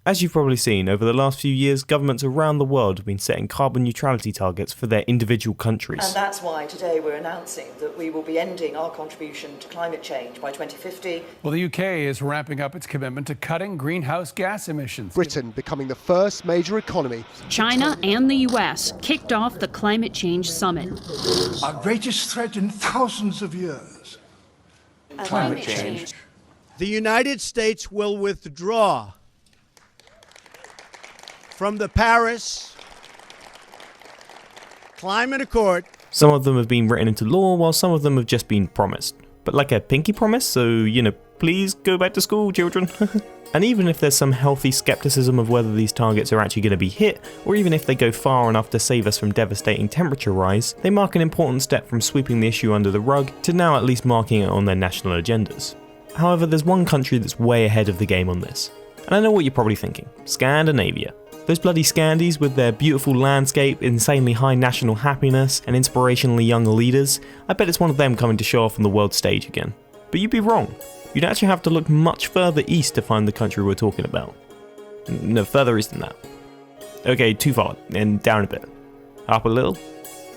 As you've probably seen, over the last few years, governments around the world have been setting carbon neutrality targets for their individual countries. And that's why today we're announcing that we will be ending our contribution to climate change by 2050. Well, the UK is ramping up its commitment to cutting greenhouse gas emissions. Britain becoming the first major economy. China and the US kicked off the climate change summit. Our greatest threat in thousands of years. Climate change. The United States will withdraw from the Paris Climate Accord. Some of them have been written into law, while some of them have just been promised. But like a pinky promise, so, please go back to school, children. And even if there's some healthy skepticism of whether these targets are actually going to be hit, or even if they go far enough to save us from devastating temperature rise, they mark an important step from sweeping the issue under the rug to now at least marking it on their national agendas. However, there's one country that's way ahead of the game on this. And I know what you're probably thinking: Scandinavia. Those bloody Scandies with their beautiful landscape, insanely high national happiness, and inspirationally young leaders, I bet it's one of them coming to show off on the world stage again. But you'd be wrong. You'd actually have to look much further east to find the country we're talking about. No, further east than that. Okay, too far, and down a bit. Up a little,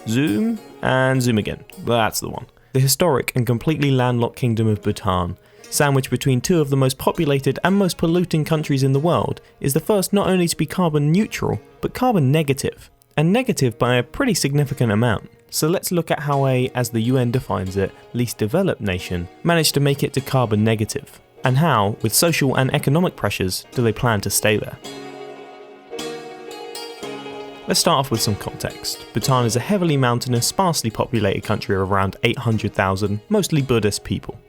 zoom, and zoom again. That's the one. The historic and completely landlocked kingdom of Bhutan, sandwiched between two of the most populated and most polluting countries in the world, is the first not only to be carbon neutral, but carbon negative, and negative by a pretty significant amount. So let's look at how as the UN defines it, least developed nation managed to make it to carbon negative, and how, with social and economic pressures, do they plan to stay there. Let's start off with some context. Bhutan is a heavily mountainous, sparsely populated country of around 800,000, mostly Buddhist people.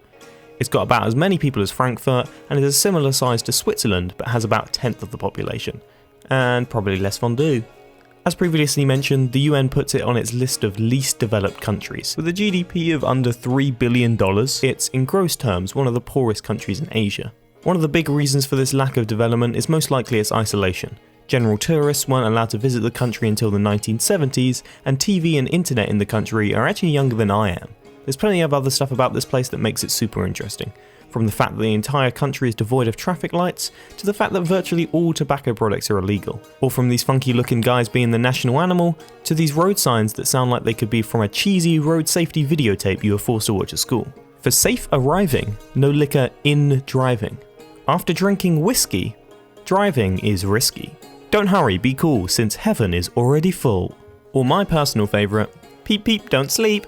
It's got about as many people as Frankfurt and is a similar size to Switzerland, but has about a tenth of the population. And probably less fondue. As previously mentioned, the UN puts it on its list of least developed countries. With a GDP of under $3 billion, it's, in gross terms, one of the poorest countries in Asia. One of the big reasons for this lack of development is most likely its isolation. General tourists weren't allowed to visit the country until the 1970s, and TV and internet in the country are actually younger than I am. There's plenty of other stuff about this place that makes it super interesting, from the fact that the entire country is devoid of traffic lights, to the fact that virtually all tobacco products are illegal, or from these funky looking guys being the national animal, to these road signs that sound like they could be from a cheesy road safety videotape you were forced to watch at school. For safe arriving, no liquor in driving. After drinking whiskey, driving is risky. Don't hurry, be cool, since heaven is already full. Or my personal favourite, peep peep don't sleep.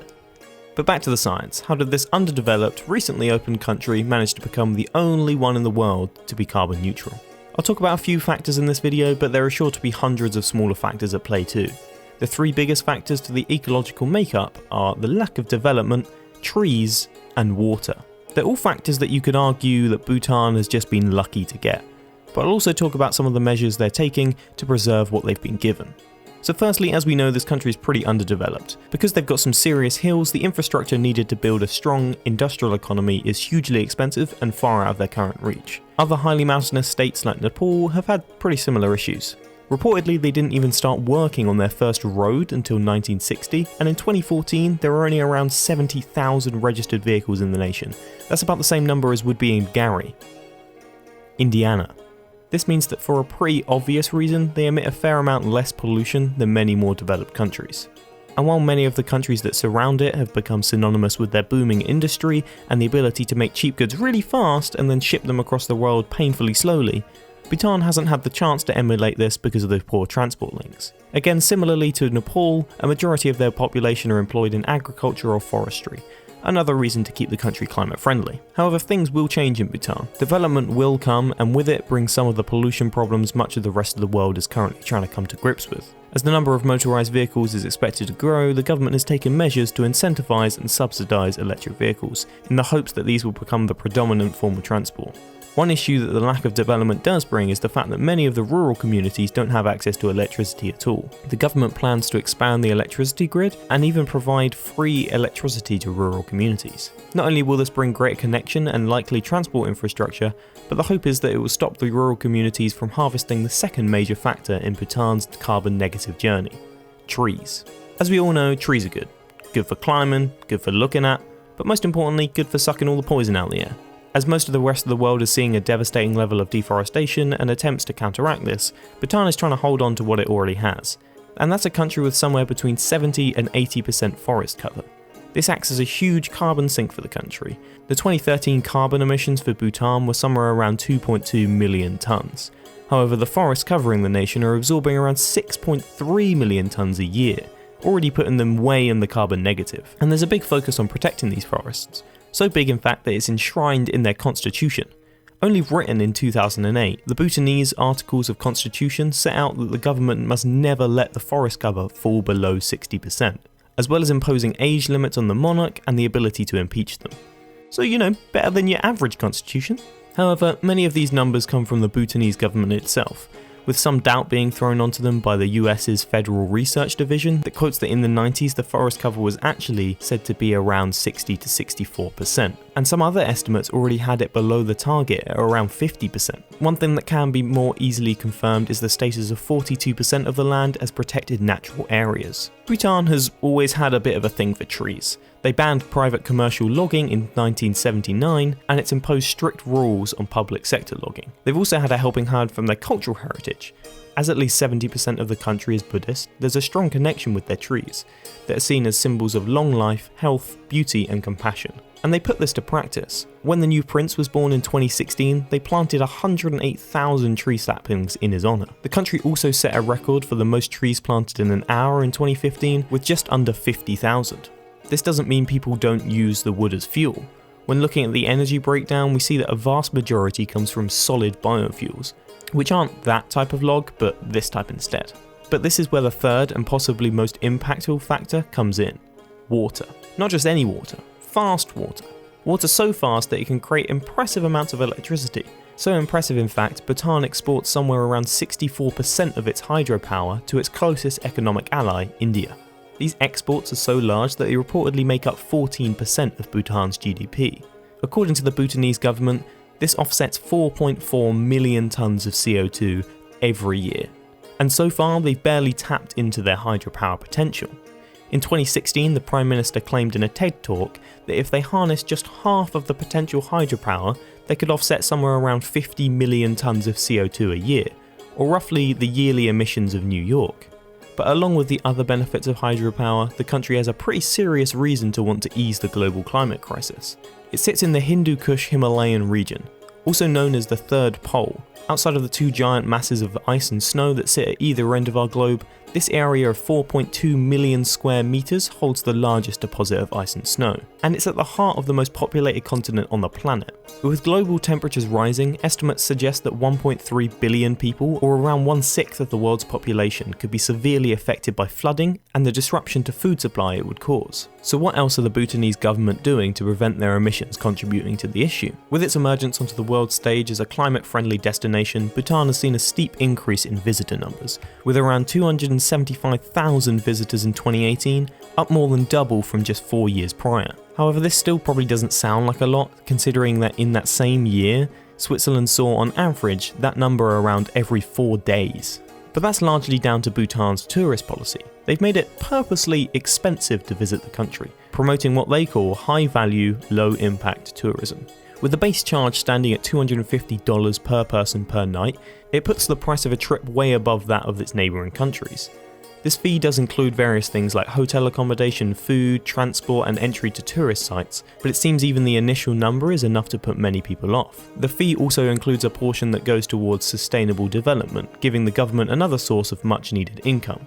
But back to the science. How did this underdeveloped, recently opened country manage to become the only one in the world to be carbon neutral? I'll talk about a few factors in this video, but there are sure to be hundreds of smaller factors at play too. The three biggest factors to the ecological makeup are the lack of development, trees, and water. They're all factors that you could argue that Bhutan has just been lucky to get. But I'll also talk about some of the measures they're taking to preserve what they've been given. So firstly, as we know, this country is pretty underdeveloped. Because they've got some serious hills, the infrastructure needed to build a strong industrial economy is hugely expensive and far out of their current reach. Other highly mountainous states like Nepal have had pretty similar issues. Reportedly, they didn't even start working on their first road until 1960, and in 2014 there were only around 70,000 registered vehicles in the nation. That's about the same number as would be in Gary, Indiana. This means that for a pretty obvious reason, they emit a fair amount less pollution than many more developed countries. And while many of the countries that surround it have become synonymous with their booming industry and the ability to make cheap goods really fast and then ship them across the world painfully slowly, Bhutan hasn't had the chance to emulate this because of the poor transport links. Again, similarly to Nepal, a majority of their population are employed in agriculture or forestry, another reason to keep the country climate friendly. However, things will change in Bhutan. Development will come, and with it brings some of the pollution problems much of the rest of the world is currently trying to come to grips with. As the number of motorised vehicles is expected to grow, the government has taken measures to incentivise and subsidise electric vehicles, in the hopes that these will become the predominant form of transport. One issue that the lack of development does bring is the fact that many of the rural communities don't have access to electricity at all. The government plans to expand the electricity grid and even provide free electricity to rural communities. Not only will this bring greater connection and likely transport infrastructure, but the hope is that it will stop the rural communities from harvesting the second major factor in Bhutan's carbon negative journey: trees. As we all know, trees are good. Good for climbing, good for looking at, but most importantly, good for sucking all the poison out of the air. As most of the rest of the world is seeing a devastating level of deforestation and attempts to counteract this, Bhutan is trying to hold on to what it already has. And that's a country with somewhere between 70 and 80% forest cover. This acts as a huge carbon sink for the country. The 2013 carbon emissions for Bhutan were somewhere around 2.2 million tonnes. However, the forests covering the nation are absorbing around 6.3 million tonnes a year, already putting them way in the carbon negative. And there's a big focus on protecting these forests. So big in fact that it's enshrined in their constitution. Only written in 2008, the Bhutanese Articles of Constitution set out that the government must never let the forest cover fall below 60%, as well as imposing age limits on the monarch and the ability to impeach them. So better than your average constitution. However, many of these numbers come from the Bhutanese government itself, with some doubt being thrown onto them by the US's Federal Research Division that quotes that in the 90s the forest cover was actually said to be around 60 to 64%, and some other estimates already had it below the target at around 50%. One thing that can be more easily confirmed is the status of 42% of the land as protected natural areas. Bhutan has always had a bit of a thing for trees. They banned private commercial logging in 1979, and it's imposed strict rules on public sector logging. They've also had a helping hand from their cultural heritage. As at least 70% of the country is Buddhist, there's a strong connection with their trees that are seen as symbols of long life, health, beauty and compassion. And they put this to practice. When the new prince was born in 2016, they planted 108,000 tree saplings in his honour. The country also set a record for the most trees planted in an hour in 2015 with just under 50,000. This doesn't mean people don't use the wood as fuel. When looking at the energy breakdown, we see that a vast majority comes from solid biofuels, which aren't that type of log, but this type instead. But this is where the third and possibly most impactful factor comes in. Water. Not just any water, fast water. Water so fast that it can create impressive amounts of electricity. So impressive in fact, Bhutan exports somewhere around 64% of its hydropower to its closest economic ally, India. These exports are so large that they reportedly make up 14% of Bhutan's GDP. According to the Bhutanese government, this offsets 4.4 million tonnes of CO2 every year. And so far, they've barely tapped into their hydropower potential. In 2016, the Prime Minister claimed in a TED talk that if they harnessed just half of the potential hydropower, they could offset somewhere around 50 million tonnes of CO2 a year, or roughly the yearly emissions of New York. But along with the other benefits of hydropower, the country has a pretty serious reason to want to ease the global climate crisis. It sits in the Hindu Kush Himalayan region, also known as the Third Pole. Outside of the two giant masses of ice and snow that sit at either end of our globe, this area of 4.2 million square meters holds the largest deposit of ice and snow, and it's at the heart of the most populated continent on the planet. With global temperatures rising, estimates suggest that 1.3 billion people, or around 1/6 of the world's population, could be severely affected by flooding and the disruption to food supply it would cause. So what else are the Bhutanese government doing to prevent their emissions contributing to the issue? With its emergence onto the world stage as a climate-friendly destination, Bhutan has seen a steep increase in visitor numbers, with around 275,000 visitors in 2018, up more than double from just 4 years prior. However, this still probably doesn't sound like a lot, considering that in that same year, Switzerland saw on average that number around every 4 days. But that's largely down to Bhutan's tourist policy. They've made it purposely expensive to visit the country, promoting what they call high-value, low-impact tourism. With the base charge standing at $250 per person per night, it puts the price of a trip way above that of its neighbouring countries. This fee does include various things like hotel accommodation, food, transport and entry to tourist sites, but it seems even the initial number is enough to put many people off. The fee also includes a portion that goes towards sustainable development, giving the government another source of much needed income.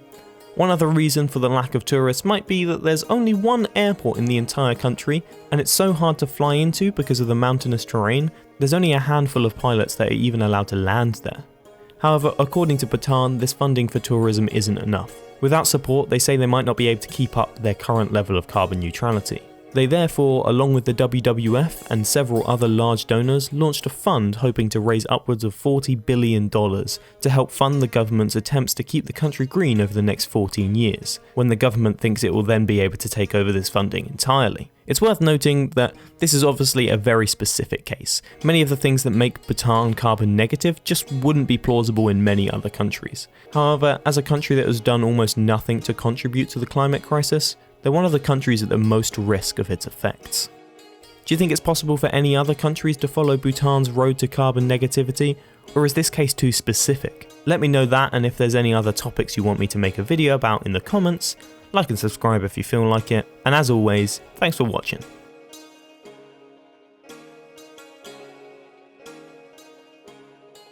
One other reason for the lack of tourists might be that there's only one airport in the entire country, and it's so hard to fly into because of the mountainous terrain, there's only a handful of pilots that are even allowed to land there. However, according to Bhutan, this funding for tourism isn't enough. Without support, they say they might not be able to keep up their current level of carbon neutrality. They therefore, along with the WWF and several other large donors, launched a fund hoping to raise upwards of $40 billion to help fund the government's attempts to keep the country green over the next 14 years, when the government thinks it will then be able to take over this funding entirely. It's worth noting that this is obviously a very specific case. Many of the things that make Bhutan carbon negative just wouldn't be plausible in many other countries. However, as a country that has done almost nothing to contribute to the climate crisis, they're one of the countries at the most risk of its effects. Do you think it's possible for any other countries to follow Bhutan's road to carbon negativity, or is this case too specific? Let me know that, and if there's any other topics you want me to make a video about in the comments. Like and subscribe if you feel like it, and as always, thanks for watching.